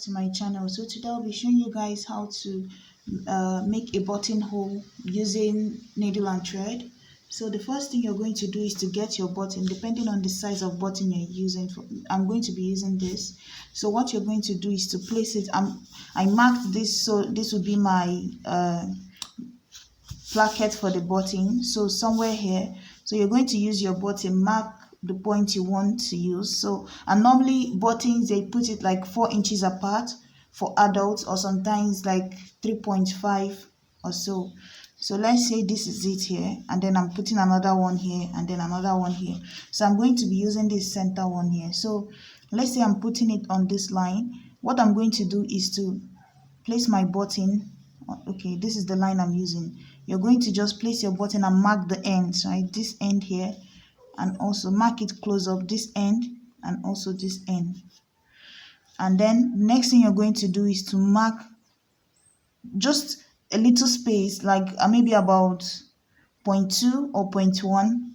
to my channel. So today I'll be showing you guys how to make a buttonhole using needle and thread. So the first thing you're going to do is to get your button, depending on the size of button you're using. I'm going to be using this. So what you're going to do is to place it. I marked this, so this will be my placket for the button. So somewhere here, so you're going to use your button, mark the point you want to use. So, and normally buttons, they put it like 4 inches apart for adults, or sometimes like 3.5 or so. So let's say this is it here, and then I'm putting another one here, and then another one here. So I'm going to be using this center one here. So let's say I'm putting it on this line. What I'm going to do is to place my button. Okay, this is the line I'm using. You're going to just place your button and mark the ends, right? This end here, and also mark it close up, this end and also this end. And then next thing you're going to do is to mark just a little space, like maybe about 0.2 or 0.1,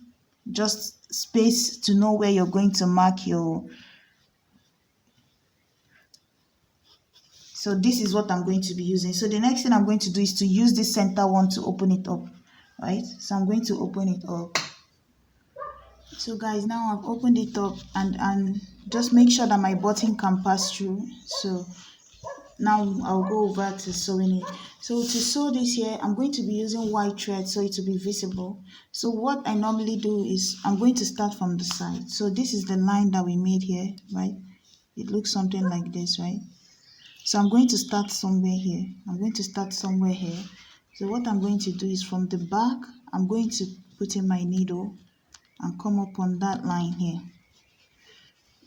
just space to know where you're going to mark your. So this is what I'm going to be using. So the next thing I'm going to do is to use this center one to open it up, right? So I'm going to open it up. So guys, now I've opened it up, and just make sure that my button can pass through. So now I'll go over to sewing it. So to sew this here, I'm going to be using white thread so it will be visible. So what I normally do is I'm going to start from the side. So this is the line that we made here, right? It looks something like this, right? So I'm going to start somewhere here. I'm going to start somewhere here. So what I'm going to do is from the back, I'm going to put in my needle and come up on that line here.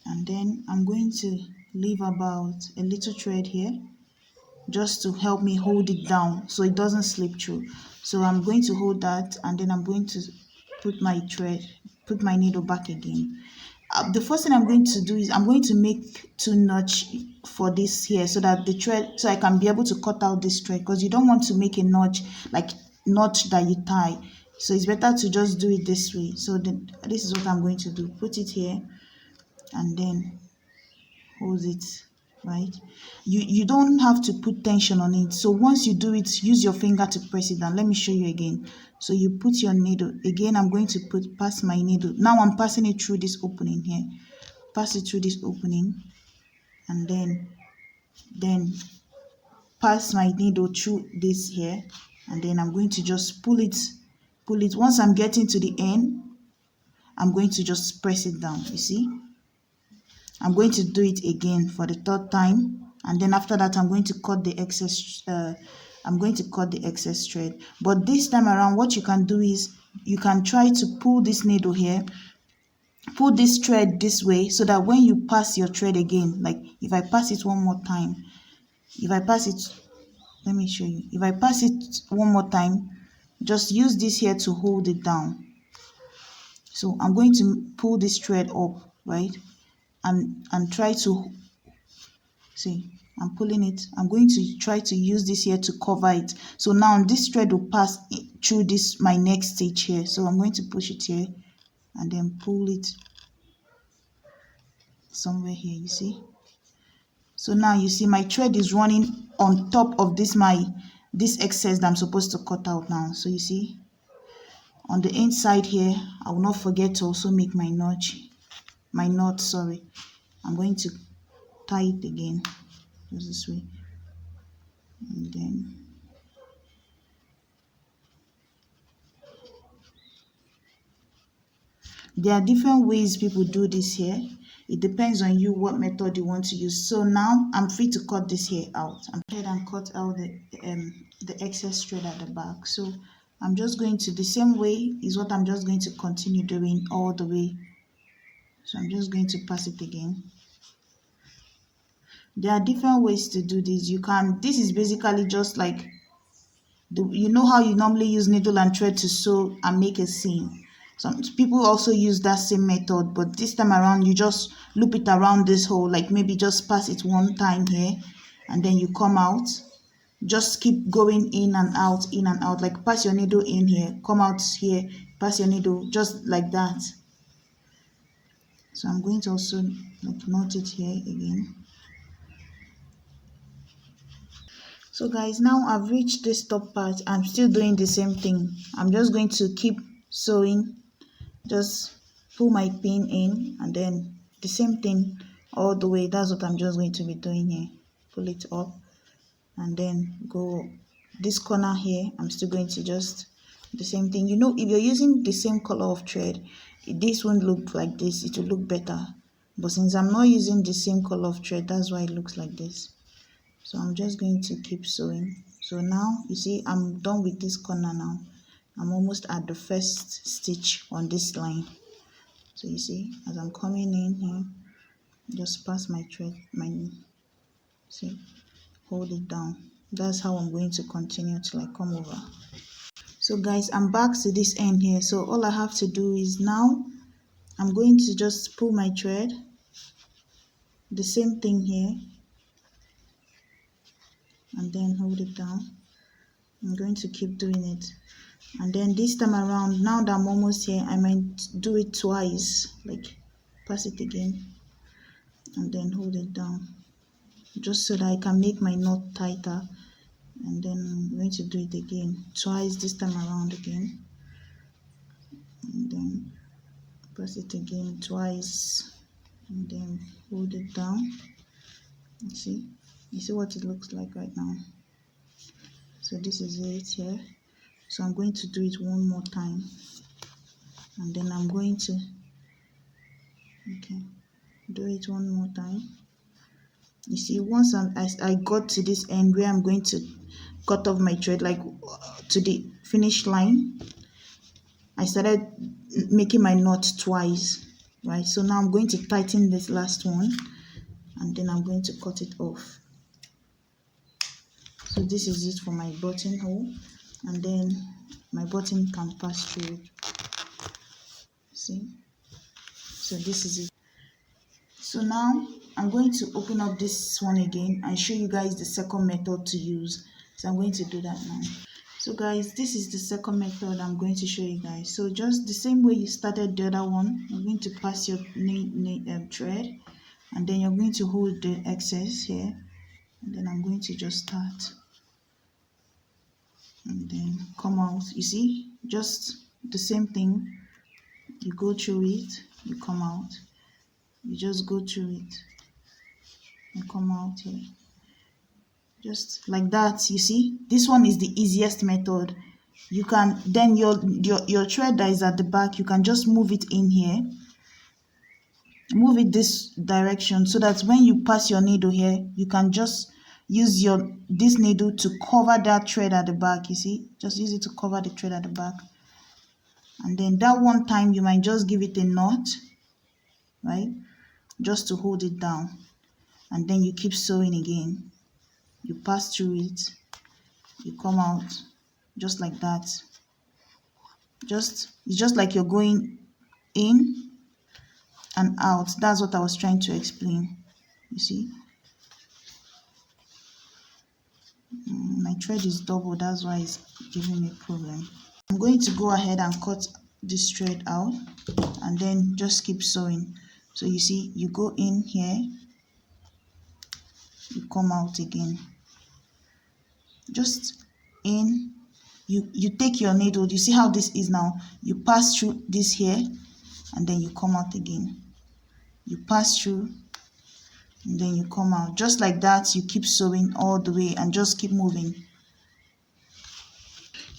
And then I'm going to leave about a little thread here just to help me hold it down so it doesn't slip through. So I'm going to hold that, and then I'm going to put my thread, put my needle back again. The first thing I'm going to do is I'm going to make 2 notch for this here, so that the thread, so I can be able to cut out this thread, because you don't want to make a notch like notch that you tie. So it's better to just do it this way. So this is what I'm going to do. Put it here and then hold it, right? You don't have to put tension on it. So once you do it, use your finger to press it down. Let me show you again. So you put your needle again. I'm going to pass my needle. Now I'm passing it through this opening here. Pass it through this opening, and then pass my needle through this here, and then I'm going to just pull it. Once I'm getting to the end, I'm going to just press it down. You see, I'm going to do it again for the 3rd time, and then after that I'm going to cut the excess thread. But this time around, what you can do is you can try to pull this needle here, pull this thread this way, so that when you pass your thread again, like if I pass it one more time, let me show you. If I pass it one more time, just use this here to hold it down. So I'm going to pull this thread up, right? And try to see, I'm pulling it. I'm going to try to use this here to cover it. So now this thread will pass through this my next stage here. So I'm going to push it here and then pull it somewhere here, you see. So now you see my thread is running on top of this excess that I'm supposed to cut out now. So you see, on the inside here, I will not forget to also make my knot, sorry. I'm going to tie it again just this way, and then there are different ways people do this here. It depends on you what method you want to use. So now I'm free to cut this here out. I'm ahead and cut out the excess thread at the back. So I'm just going to, the same way is what I'm just going to continue doing all the way. So I'm just going to pass it again. There are different ways to do this. This is basically just like you know how you normally use needle and thread to sew and make a seam. Some people also use that same method, but this time around you just loop it around this hole, like maybe just pass it one time here, and then you come out. Just keep going in and out, like pass your needle in here, come out here, pass your needle, just like that. So I'm going to also knot it here again. So guys, now I've reached this top part. I'm still doing the same thing. I'm just going to keep sewing, just pull my pin in, and then the same thing all the way. That's what I'm just going to be doing here. Pull it up and then go this corner here. I'm still going to just the same thing. You know, if you're using the same color of thread, this won't look like this. It will look better, but since I'm not using the same color of thread, that's why it looks like this. So I'm just going to keep sewing. So now you see I'm done with this corner. Now I'm almost at the first stitch on this line. So you see, as I'm coming in here, just pass my thread, see, hold it down. That's how I'm going to continue till I come over. So guys, I'm back to this end here. So all I have to do is now I'm going to just pull my thread, the same thing here, and then hold it down. I'm going to keep doing it, and then this time around, now that I'm almost here, I might do it twice, like pass it again and then hold it down, just so that I can make my knot tighter. And then I'm going to do it again twice this time around again, and then press it again twice, and then hold it down. You see what it looks like right now. So this is it here. So I'm going to do it one more time, and then I'm going to do it one more time. You see, once I got to this end where I'm going to cut off my thread, like to the finish line, I started making my knot twice, right? So now I'm going to tighten this last one, and then I'm going to cut it off. So this is it for my buttonhole, and then my button can pass through it. See, so this is it. So now I'm going to open up this one again and show you guys the second method to use. So I'm going to do that now. So guys, this is the second method I'm going to show you guys. So just the same way you started the other one, you're going to pass your thread, and then you're going to hold the excess here, and then I'm going to just start and then come out. You see, just the same thing. You go through it, you come out, you just go through it and come out here, just like that. You see, this one is the easiest method. You can then your thread that is at the back, you can just move it in here, move it this direction, so that when you pass your needle here, you can just use this needle to cover that thread at the back. You see, just use it to cover the thread at the back, and then that one time you might just give it a knot, right, just to hold it down, and then you keep sewing again. You pass through it, you come out, just like that. It's just like you're going in and out. That's what I was trying to explain. You see, my thread is double, that's why it's giving me a problem. I'm going to go ahead and cut this thread out, and then just keep sewing. So you see, you go in here, you come out again, just in. You take your needle. You see how this is now? You pass through this here, and then you come out again. You pass through, and then you come out, just like that. You keep sewing all the way and just keep moving.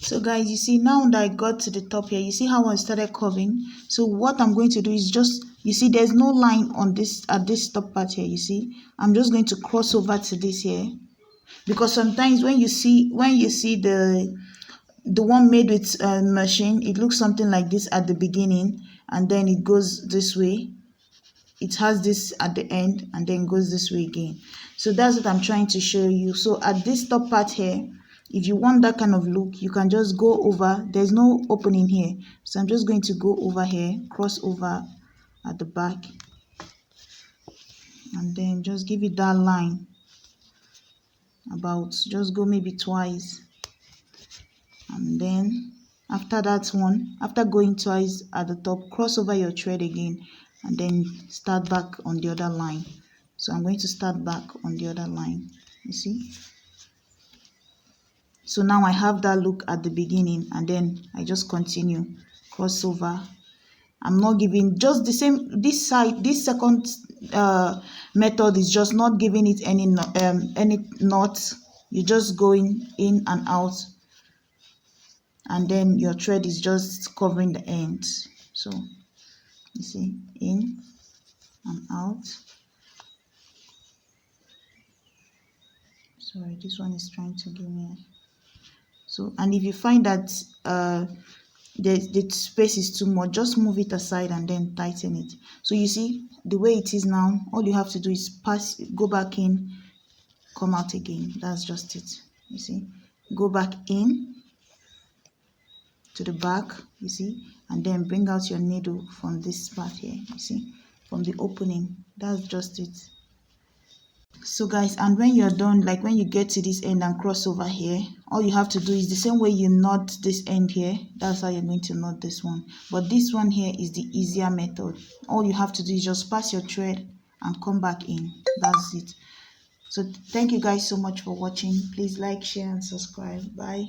So guys, you see, now that I got to the top here, you see how I started curving. So what I'm going to do is just, you see, there's no line on this at this top part here. You see, I'm just going to cross over to this here, because sometimes when you see the one made with machine, it looks something like this at the beginning, and then it goes this way. It has this at the end, and then goes this way again. So that's what I'm trying to show you. So at this top part here, if you want that kind of look, you can just go over. There's no opening here, so I'm just going to go over here, cross over at the back, and then just give it that line. Just go maybe twice, and then after that one, after going twice at the top, cross over your thread again, and then start back on the other line. So I'm going to start back on the other line. You see, So now I have that look at the beginning, and then I just continue crossover. I'm not giving just the same this side. This second method is just not giving it any knot. You're just going in and out, and then your thread is just covering the ends. So you see, in and out. Sorry, this one is trying to give me. So, and if you find that the space is too much, just move it aside and then tighten it. So you see the way it is now, all you have to do is go back in, come out again. That's just it. You see, go back in to the back, you see, and then bring out your needle from this part here, you see, from the opening. That's just it. So guys, and when you're done, like when you get to this end and cross over here, all you have to do is the same way you knot this end here. That's how you're going to knot this one. But this one here is the easier method. All you have to do is just pass your thread and come back in. That's it. So thank you guys so much for watching. Please like, share and subscribe. Bye.